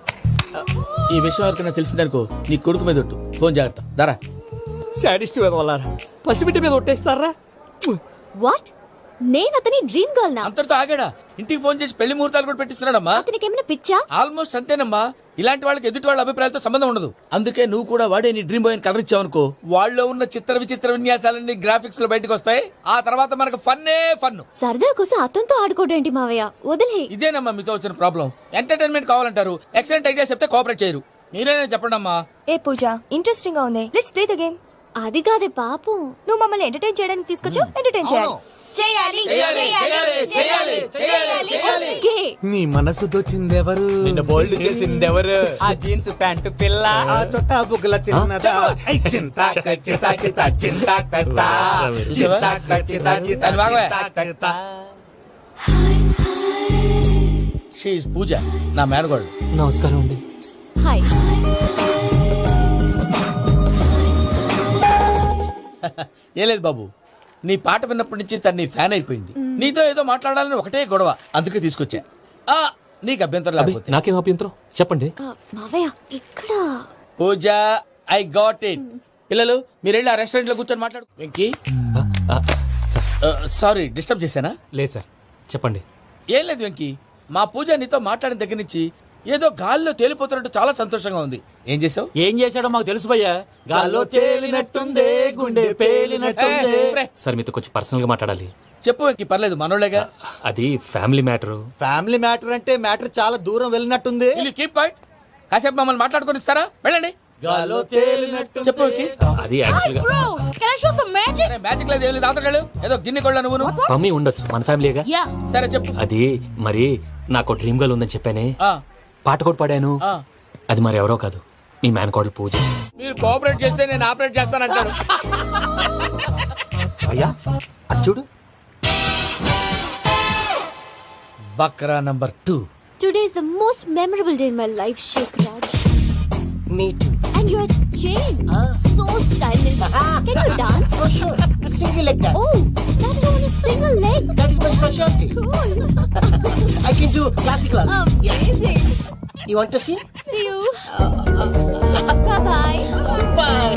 ఈ విషయం ఎవరికైనా తెలిసిందనుకో నీ కొడుకు మీద ఒట్టు. ఫోన్ జాగ్రత్త. దారా. శాడిస్ట్ మీద వాళ్ళారా? పసిబిడ్డ మీద ఒట్టేస్తారా? వాట్? నేను అతని డ్రీమ్ గర్ల్ నా? అంతటితో ఆగాడా? ఇంటికి ఫోన్ చేసి పెళ్లి ముహూర్తాలు కూడా పెట్టిస్తున్నాడమ్మా. అతనికి ఏమైనా పిచ్చా? ఆల్మోస్ట్ అంతేనమ్మా. ఇలాంటి వాళ్ళకి ఎదుటి వాళ్ళ అభిప్రాయాలతో సంబంధం ఉండదు. అందుకే నువ్వు కూడా వాడే నీ డ్రీమ్ బాయ్ కలర్ ఇచ్చావనుకో, వాళ్ళలో ఉన్న చిత్ర విచిత్ర విన్యాసాలన్నీ గ్రాఫిక్స్ లో బయటకు వస్తాయి. ఆ తర్వాత మనకు ఫన్నే ఫన్. సరదా కోసం అతనితో ఆడుకోవడం మావయ్య, వదిలే. ఇదేనమ్మా మీతో వచ్చిన ప్రాబ్లం. ఎంటర్టైన్మెంట్ కావాలంటారు, ఎక్సలెంట్ ఐడియా చెప్తే కోఆపరేట్ చేయరు. మీరేనే చెప్పండి అమ్మా. ఏ పూజ, ఇంట్రెస్టింగ్ గా ఉంది. Let's play the game. అది కాదే పాపం. నువ్వు మమ్మల్ని ఎంటర్టైన్ చేయడానికి తీసుకొచ్చావు, ఎంటర్టైన్ చేయాలి. చేయాలి చేయాలి చేయాలి గే నీ మనసు దోచిందెవరు నిన్న బోల్డ్ చేసింది ఎవరు? ఆ జీన్స్ ప్యాంటు పిల్ల ఆ చుట్టా బుగ్గల చిన్నదా ఐ చింత చింత చింత చింత షీఈ్ పూజ, నా మేనగోడు. నమస్కారం అండి. హాయ్ ఏం లేదు బాబు, నీ పాట విన్నప్పటి నుంచి తను నీ ఫ్యాన్ అయిపోయింది. నీతో ఏదో మాట్లాడాలని ఒకటే గొడవ, అందుకే తీసుకొచ్చా. ఆ, నీకు అభ్యంతరం అబ్బే, లేకపోతే. నాకేం అభ్యంతరం చెప్పండి. మావయ్య ఇక్కడ పూజ, ఐ గాట్ ఇట్. పిల్లలు మీరు వెళ్ళి ఆ రెస్టారెంట్ లో కూర్చొని మాట్లాడు. వెంకీ, సార్ సారీ డిస్టర్బ్ చేశానా? లేదు సార్ చెప్పండి. ఏం లేదు వెంకీ, మా పూజ నీతో మాట్లాడిన దగ్గర నుంచి ఏదో గాల్లో తేలిపోతున్నట్టు చాలా సంతోషంగా ఉంది. ఏం చేసావు? ఏం చేశాడో మాకు తెలుసు భయ్యా. గాల్లో తేలినట్టుందే, గుండె పేలినట్టుందే. సార్ మీతో కొంచెం పర్సనల్ గా మాట్లాడాలి. చెప్పు వెంకీ, పర్లేదు మనోళ్ళేగా. అది ఫ్యామిలీ మ్యాటరు. ఫ్యామిలీ మ్యాటర్ అంటే మ్యాటర్ చాలా దూరం వెళ్ళినట్టుంది. Keep point. కాసేపు మమ్మల్ని మాట్లాడుకొని ఇస్తారా? వెళ్ళండి. గాల్లో తేలినట్టు చెప్పు వెంకీ. అది యాక్చువల్ గా Bro, can I show some magic? Magic లేదు, ఏం లేదు, ఆతడాడు ఏదో గిన్నె కొళ్ళ నువ్వు. మమ్మీ ఉండొచ్చు, మన ఫ్యామిలీగా. Yeah. సరే చెప్పు. అది మరి నాకు డ్రీమ్ గర్ల్ ఉందని చెప్పానే, ఆ, పాట కూడా పాడాను. ఆ. అది మరి ఎవరో కాదు, మీ మేనకోడలు పూజ. మీరు కోఆపరేట్ చేస్తే నేను ఆపరేట్ చేస్తానంటాడు. అయ్యా అది చూడు. బక్రా number 2. Today is the most memorable day in my life షేక్ రాజ్. Me too And your chain, so stylish. Can you dance? For sure single leg dance Oh, that too on a single leg. That is my speciality Cool. I can do classical Amazing. You want to see See you. Bye-bye. Bye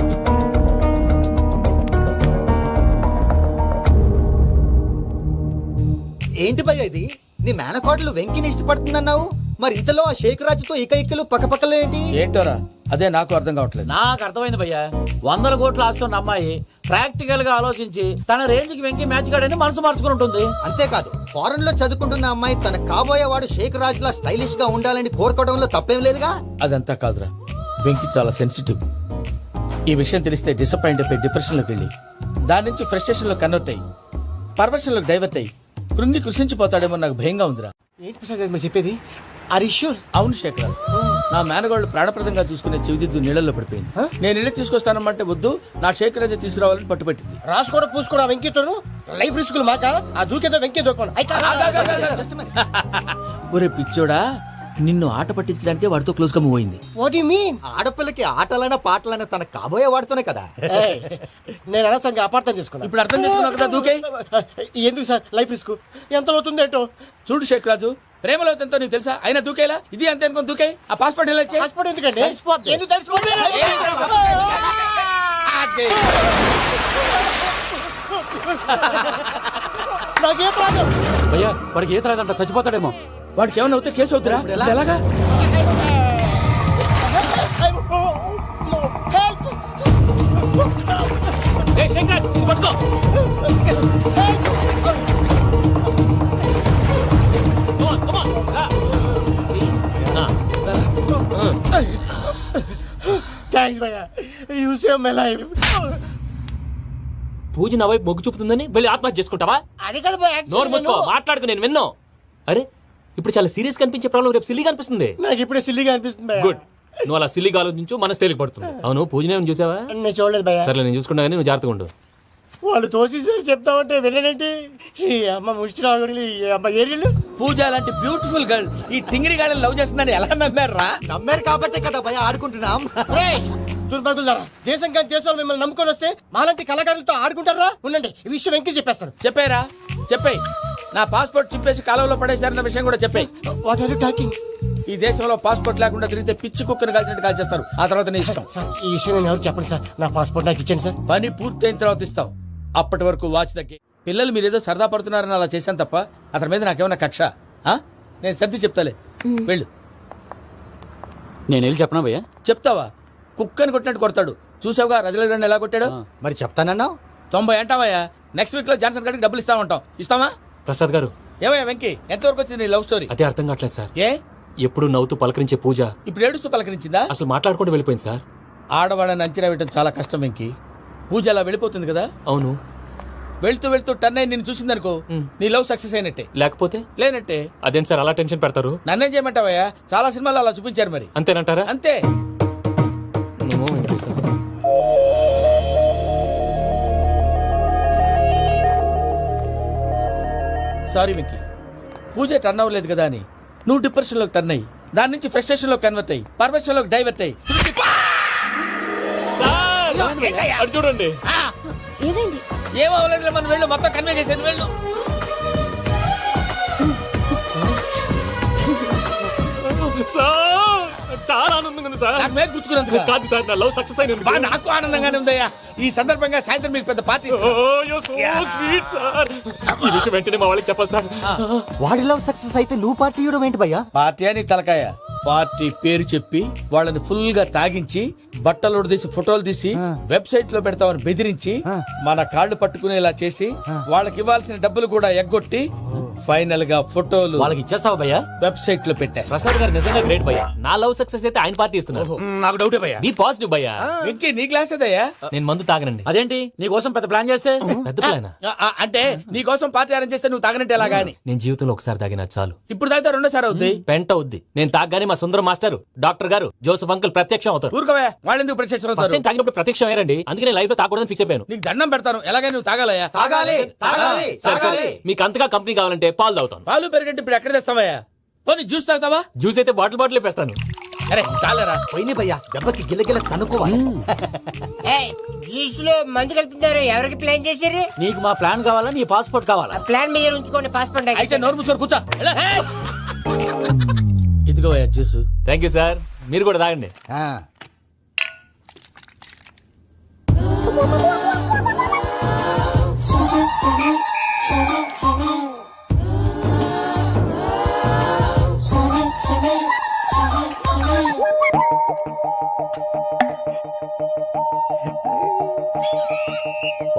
ఏంటి భయ్య ఇది? నీ మేనకోడలు వెంకిని ఇష్టపడుతుందన్నావు, మరి ఇంతలో ఆ షేక్ రాజుతో ఇకలు పక్కపక్కలో ఏంటి? ఏంటోరా, అదే నాకు అర్థం కావట్లేదు. నాకు అర్థమైంది భయ్యా. 100 కోట్లు ఆస్తున్న అమ్మాయి ప్రాక్టికల్ గా ఆలోచించి తన రేంజ్ కి వెంకి మ్యాచ్ కాడని మనసు మార్చుకుని ఉంటుంది. అంతేకాదు, ఫారెన్ లో చదువుకుంటున్న అమ్మాయి తన కాబోయేవాడు షేక్ రాజ్ లా స్టైలిష్ గా ఉండాలని కోరుకోవడంలో తప్పేం లేదుగా. అదంతా కాదురా, వెంకి చాలా సెన్సిటివ్. ఈ విషయం తెలిస్తే డిసప్పాయింట్ అయిపోయి డిప్రెషన్లోకి వెళ్ళి దాని నుంచి ఫ్రస్ట్రేషన్లో కన్వర్ట్ అయ్యి పర్వర్షన్లోకి డైవర్ట్ అయ్యి కృంగి కృషించిపోతాడేమో నాకు భయంగా ఉందిరా. ఏంటి ప్రసాద్ గారు మీరు చెప్పేది? Are you sure? అవును శేఖర్, నా మేనగాళ్ళు ప్రాణప్రదంగా చూసుకునే చెవిదిద్దు నీళ్ళల్లో పడిపోయింది. నేను ఇల్లు తీసుకొస్తానమ్మంటే వద్దు, నా శేఖర్ అయితే తీసుకురావాలని పట్టుబట్టింది. రాసుకోవడం పూసుకోవడం ఆ వెంకీతోను లైఫ్ రిస్కులు మాక ఆ దూకేదో వెంకీ దూకోను. ఒరే పిచ్చోడా, నిన్ను ఆట పట్టించడానికే వాడితో క్లోజ్ గా మూవ్ అయింది. What you mean? ఆడపిల్లకి ఆటలైనా పాటలైనా తన కాబోయే వాడుతోనే కదా. నేను అనవసరంగా అపార్థం చేసుకున్నా. ఇప్పుడు అర్థం చేసుకున్నావు కదా, దూకే. ఎందుకు సార్ లైఫ్ రిస్క్ ఎంత అవుతుంది ఏంటో? చూడు షేక్ రాజు, ప్రేమలో ఎంతో నీకు తెలుసా? అయినా దూకేలా, ఇది అంతే అనుకుని దూకే. ఆ పాస్పోర్ట్ ఎలా ఇచ్చే? పాస్పోర్ట్ ఎందుకండి? ఎందుకు తెలుసుకోండి? నాకేం రాదు. భయ్యా వాడికి ఈత రాదంట, చచ్చిపోతాడేమో. వాడికి ఏమైనా అవుతే కేసు అవుతురా? ఎలాగా? ఏయ్, శంకర్, ఇది పట్టుకో. Come on, come on. రా. థ్యాంక్స్ భయ్యా, యు సేవ్ మై లైఫ్. పూజ నా వైపు మొగ్గు చూపుతుందని వెళ్ళి ఆత్మహత్య చేసుకుంటావా? అది కదా భయ్యా, నోరు మూసుకో, మాట్లాడుకు, నేను విన్నో. అరే ఇప్పుడు చాలా సీరియస్ కనిపించే ప్రాబ్లం రేపు సిల్లీగా అనిపిస్తుంది. నాకు ఇప్పుడే సిల్లిగా అనిపిస్తుంది భయ్యా. గుడ్, నువ్వు అలా సిల్లీగా ఆలోచించు, మనసు తేలిక పడుతుంది. అవును, పూజనే చూసావా? నేను చూడలేదు భయ్యా. సరే నేను చూసుకుంటా కానీ నువ్వు జాగ్రత్తగా ఉండు. వాళ్ళు తోసేసారు చెప్తామంటే విననేంటి? ఈ అమ్మ ముష్టి రాగుడి అమ్మ ఏరియలు. పూజ లాంటి బ్యూటిఫుల్ గర్ల్ ఈ టింగిరి గాడిని లవ్ చేస్తుందని ఎలా నమ్మారా? నమ్మారు కాబట్టే కదా భయ ఆడుకుంటున్నాం. దుర్భగులారా, దేశం కానీ దేశాలు మిమ్మల్ని నమ్ముకొని వస్తే మాలాంటి కళాకారులతో ఆడుకుంటారా? ఉండండి, ఈ విషయం వెంకీ చెప్పేస్తాను. చెప్పారా? చెప్పేయ్. నా పాస్పోర్ట్ చింపేసి కాలంలో పడేశారన్న విషయం కూడా చెప్పేయ్. What are you talking? ఈ దేశంలో పాస్పోర్ట్ లేకుండా తిరిగితే పిచ్చి కుక్కను కాల్చినట్టు కాల్చేస్తారు. ఆ తర్వాత నీ ఇష్టం. సార్ ఈ విషయం నేను ఎవరు చెప్పండి సార్, నా పాస్పోర్ట్ నాకు ఇచ్చేయండి సార్. పని పూర్తయిన తర్వాత ఇస్తాం. అప్పటి వరకు వాచ్ తగ్గి. పిల్లలు మీరేదో సరదా పడుతున్నారని అలా చేశాను తప్ప అతని మీద నాకేమన్నా కక్ష? నేను సర్ది చెప్తాలే, వెళ్ళు. నేను వెళ్ళి చెప్పనా భయ్యా? చెప్తావా? కుక్కని కొట్టినట్టు కొడతాడు. చూసావుగా రజలగడ్ని ఎలా కొట్టాడు? మరి చెప్తానన్నావు. 90 అంటావయ్యా. నెక్స్ట్ వీక్ లో జాన్సన్ గడికి డబ్బులు ఇస్తా ఉంటాం. ఇస్తావా? ప్రసాద్ గారు, ఏమయ్యా వెంకీ, ఎంతవరకు వచ్చింది నీ లవ్ స్టోరీ? అదే అర్థం కావట్లేదు సార్. ఏ ఎప్పుడు నవ్వుతూ పలకరించే పూజ ఇప్పుడు ఏడుస్తూ పలకరించిందా? అసలు మాట్లాడుకుంటూ వెళ్ళిపోయింది సార్. ఆడవాళ్ళని అంచనా వేయడం చాలా కష్టం వెంకీ. పూజ అలా వెళ్ళిపోతుంది కదా. అవును, వెళ్తూ వెళ్తూ టర్న్ అయి నేను చూసిందనుకో నీ లవ్ సక్సెస్ అయినట్టే. లేకపోతే లేనట్టే. అదేంటి సార్ అలా టెన్షన్ పెడతారు? నన్నేం చేయమంటావయ్యా, చాలా సినిమాలు అలా చూపించారు మరి. అంతేనంటారా? అంతే. నో వెంకటేశ్వర. సారీ వెంకీ, పూజ టర్న్ అవ్వలేదు కదా అని నువ్వు డిప్రెషన్ లోకి టర్న్ అయ్యి దాని నుంచి ఫ్రస్ట్రేషన్ లో కన్వర్ట్ అయ్యి పర్వర్షన్ లోకి డైవర్ట్ అయ్యి అటు చూడండి. ఏమైంది? ఏమవ్వలేదు, మనం వెళ్ళు, మొత్తం కన్వే చేసేది వెళ్ళు. సార్ చాలా ఆనందంగా ఉంది సార్. నాకు మేలు గుచ్చుకున్నందుకు కాదు సార్, నా లవ్ సక్సెస్ అయినందుకు. బా, నాకు ఆనందంగానే ఉందయ్యా. ఈ సందర్భంగా సాయంత్రం మీకు పెద్ద పార్టీ. Sweet sir. ఈ విషయం వెంటనే మా వాళ్ళకి చెప్పాలి సార్. వాడి లవ్ సక్సెస్ అయితే నువ్వు పార్టీ ఇవ్వడం ఏంటి భయ్యా? పార్టీ అని తలకాయ. పార్టీ పేరు చెప్పి వాళ్ళని ఫుల్ గా తాగించి బట్టలు తీసి ఫోటోలు తీసి వెబ్సైట్ లో పెడతామని బెదిరించి మన కాళ్ళు పట్టుకునేలా చేసి వాళ్ళకి ఇవ్వాల్సిన డబ్బులు కూడా ఎగ్గొట్టి ఫైనల్ గా ఫోటోలు వాళ్ళకి ఇచ్చేస్తావా భయ్యా? వెబ్సైట్ లో పెట్టేస్తా. ప్రసాద్ గారు నిజంగా గ్రేట్ భయ్యా. నా లవ్ సక్సెస్ అయితే ఆయన పార్టీ ఇస్తున్నారు. నాకు డౌటే భయ్యా. బీ పాజిటివ్ భయ్యా. వెంకీ, నీ గ్లాస్ అదయ్యా. నేను మందు తాగనండి. అదేంటి నీ కోసం పెద్ద ప్లాన్ చేస్తే? పెద్ద ప్లానా? అంటే నీ కోసం పార్టీ అరేంజ్ చేస్తే నువ్వు తాగనంటే ఎలాగా అని. నేను జీవితంలో ఒకసారి తాగినా చాలు. ఇప్పుడు తాగితే రెండోసారి అవుద్ది. పెంట అవుద్ది. నేను తాగగానే మా సుందరం మాస్టర్, డాక్టర్ గారు, జోసెఫ్ అంకుల్ ప్రత్యక్షం అవుతారు. ఊరుకోవా, వాళ్ళు ఎందుకు ప్రత్యక్షం ఫస్ట్ అవుతారు? టైం తాగినప్పుడు ప్రత్యక్షం అయ్యారండి. అందుకే నేను లైఫ్ లో తాగకూడదని ఫిక్స్ అయిపోయాను. నీకు దండం పెడతాను, ఎలాగైనా నువ్వు తాగాలయ్యా. సరే, సరే. మీకు అంతగా కంపెనీ కావాలంటే పాలు తాగుతాను. పాలు పెరిగంటే ఇప్పుడు ఎక్కడ తెస్తావయ్యా? పోనీ జ్యూస్ తాగుతావా? జ్యూస్ అయితే బాటిల్ వేస్తాను. అరే చాలరా. పోయిన భయ్యా, దెబ్బకి గిల్లగిల్ల కనుక్కోవాలి. జ్యూస్ లో మందు కలుపుతున్నారు, ఎవరికి ప్లాన్ చేశారు? నీకు మా ప్లాన్ కావాలా, నీ పాస్పోర్ట్ కావాలా? ప్లాన్ మీద ఉంచుకోండి, పాస్పోర్ట్ అయితే నోరు మూసుకొని కూర్చో. ఇదిగో జ్యూస్. Thank you sir. మీరు కూడా తాగండి.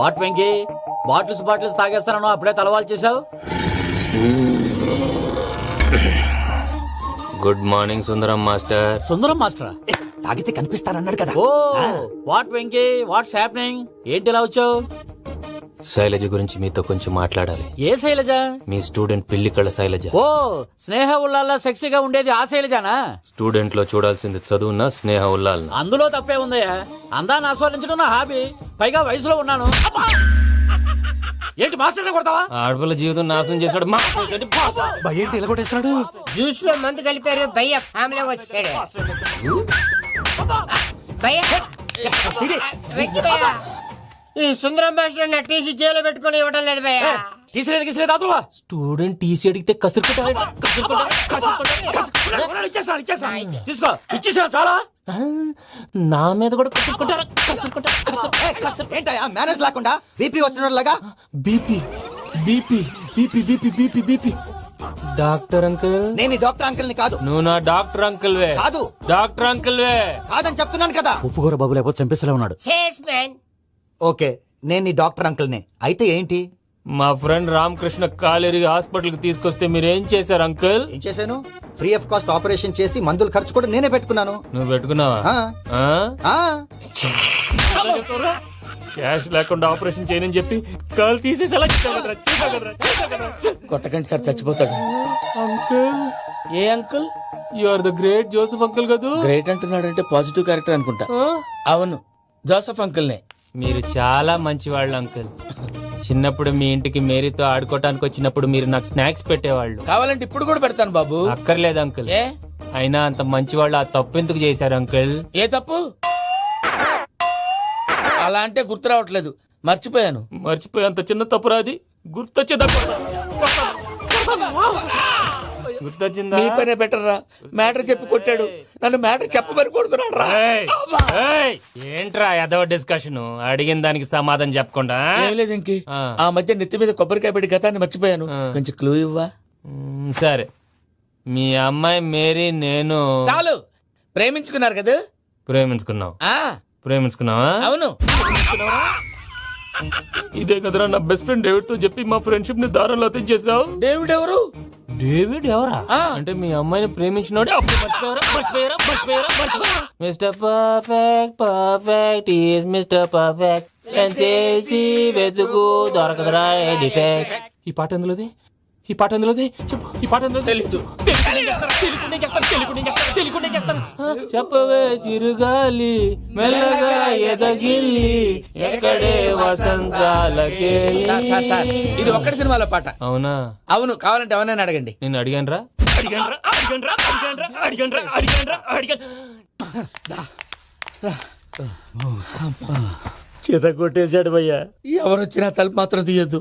వాట్ వెంకీ, బాటిల్స్ తాగేస్తానో అప్పుడే తలవాలు చేసావు. Good morning Sundaram master. Sundaram మాస్టరా? తాగితే కనిపిస్తానన్నాడు కదా. Oh what Venky, what's happening? ఏంటి ఇలా వచ్చావు? శైలజ గురించి మీతో కొంచెం మాట్లాడాలి. ఏ శైలజ? మీ స్టూడెంట్ పిల్లి కళ్ళ శైలజ. ఓ స్నేహ ఉల్లాల్లో సెక్సీగా ఉండేది ఆ శైలజానా? స్టూడెంట్ లో చూడాల్సింది చదువున స్నేహ ఉల్లాల్. అందులో తప్పే ఉందయ్యా. అందాన్ని ఆస్వాదించడం నా హాబీ. పైగా వయసులో ఉన్నాను. ఏంటి మాస్టర్ కొడతావా? ఆడపిల్ల జీవితం నాశనం చేశాడు. ఏంటి ఇలా కొట్టేస్తున్నాడు? జ్యూస్ లో మందు కలిపారు, భయ్య ఫ్యామిలీ వచ్చాడు. భయ్య వెంకీ భయ్య, ఈ సుందరం భాష నా టీసీ జైలు పెట్టుకుని ఇవ్వడం లేదు భయ్య. స్టూడెంట్ టీసీ అడిగితే తీసుకో, ఇచ్చేసా చాలా. నా మీద కూడా ఏంటయ్యా మేనేజ్ లేకుండా బీపీ వచ్చినలాగా? BP BP BP BP BP BP. Doctor uncle, నేను ఈ డాక్టర్ అంకుల్ ని కాదు. నువ్వు నా డాక్టర్ అంకుల్ వే. కాదు. డాక్టర్ అంకుల్ వే కాదని చెప్తున్నాను కదా. ఉప్పుకూర బాబు లేకపోతే చంపేసేలా ఉన్నాడు. ఓకే, నేను ఈ డాక్టర్ అంకుల్ నే. అయితే ఏంటి? మా ఫ్రెండ్ రామకృష్ణ కాలేరికి హాస్పిటల్ కి తీసుకొస్తే మీరేం చేశారు అంకుల్? ఏం చేశాను? ఫ్రీ ఆఫ్ కాస్ట్ ఆపరేషన్ చేసి మందుల ఖర్చు కూడా నేనే పెట్టుకున్నాను. నువ్వు పెట్టుకున్నావా? క్యాష్ లేకుండా ఆపరేషన్ చేయనని చెప్పి కాల్ తీసేసి అలా కొట్టకండి సార్, చచ్చిపోతాడు. అంకుల్, ఏ uncle? You are the great Joseph uncle కదూ. గ్రేట్ అంటున్నాడంటే పాజిటివ్ క్యారెక్టర్ అనుకుంటా. అవును, జోసెఫ్ అంకుల్ నే. మీరు చాలా మంచివాళ్ళు అంకుల్. చిన్నప్పుడు మీ ఇంటికి మేరీతో ఆడుకోవటానికి వచ్చినప్పుడు మీరు నాకు స్నాక్స్ పెట్టేవాళ్ళు. కావాలంటే ఇప్పుడు కూడా పెడతాను బాబు. అక్కర్లేదు అంకుల్. ఏ అయినా అంత మంచివాళ్ళు ఆ తప్పు ఎందుకు చేశారు అంకుల్? ఏ తప్పు? అలా అంటే గుర్తు రావట్లేదు, మర్చిపోయాను. మర్చిపోయి అంత చిన్న తప్పురాది గుర్తొచ్చేదా? గుర్తొచ్చిందా? నీ పనే బెటర్ రా. మ్యాటర్ చెప్పి కొట్టాడు, నన్ను మ్యాటర్ చెప్పమని కొడుతున్నాడు రా. ఏంట్రా ఎదవ డిస్కషన్? అడిగిన దానికి సమాధానం చెప్పకుండా. ఏం లేదు ఇంకి, ఆ మధ్య నెత్తి మీద కొబ్బరికాయ పెట్టి గతాన్ని మర్చిపోయాను. కొంచెం క్లూ ఇవ్వా? సరే, మీ అమ్మాయి మేరీ నేను చాలు. ప్రేమించుకున్నారు కదా? ప్రేమించుకున్నావు. ప్రేమించుకున్నావా? అవును. ఇదే కదరా నా బెస్ట్ ఫ్రెండ్ డేవిడ్ తో చెప్పి మా ఫ్రెండ్షిప్ ని దారంలో తెంచేసావు. డేవిడ్ ఎవరు? డేవిడ్ ఎవరా? అంటే మీ అమ్మాయిని ప్రేమించినోడే. Mister perfect perfect is mister perfect. చేసి వెతుకు దొరకదురా డిఫెక్ట్. ఈ పాట ఎందులోది? ఈ పాట ఎందులోది? చెప్పు. ఈ పాట ఎందులో? తెలీదు. చెప్పవే చిరుగాలి మెల్లగా ఎదగిల్లి ఎక్కడే వసంతాలకే. సార్, ఇది ఒక్కటి సినిమాలో పాట. అవునా? అవును, కావాలంటే ఎవరైనా అడగండి. నేను అడిగాను రా. చేత కొట్టేశాడు భయ్యా. ఎవరొచ్చినా తలుపు మాత్రం తీయద్దు.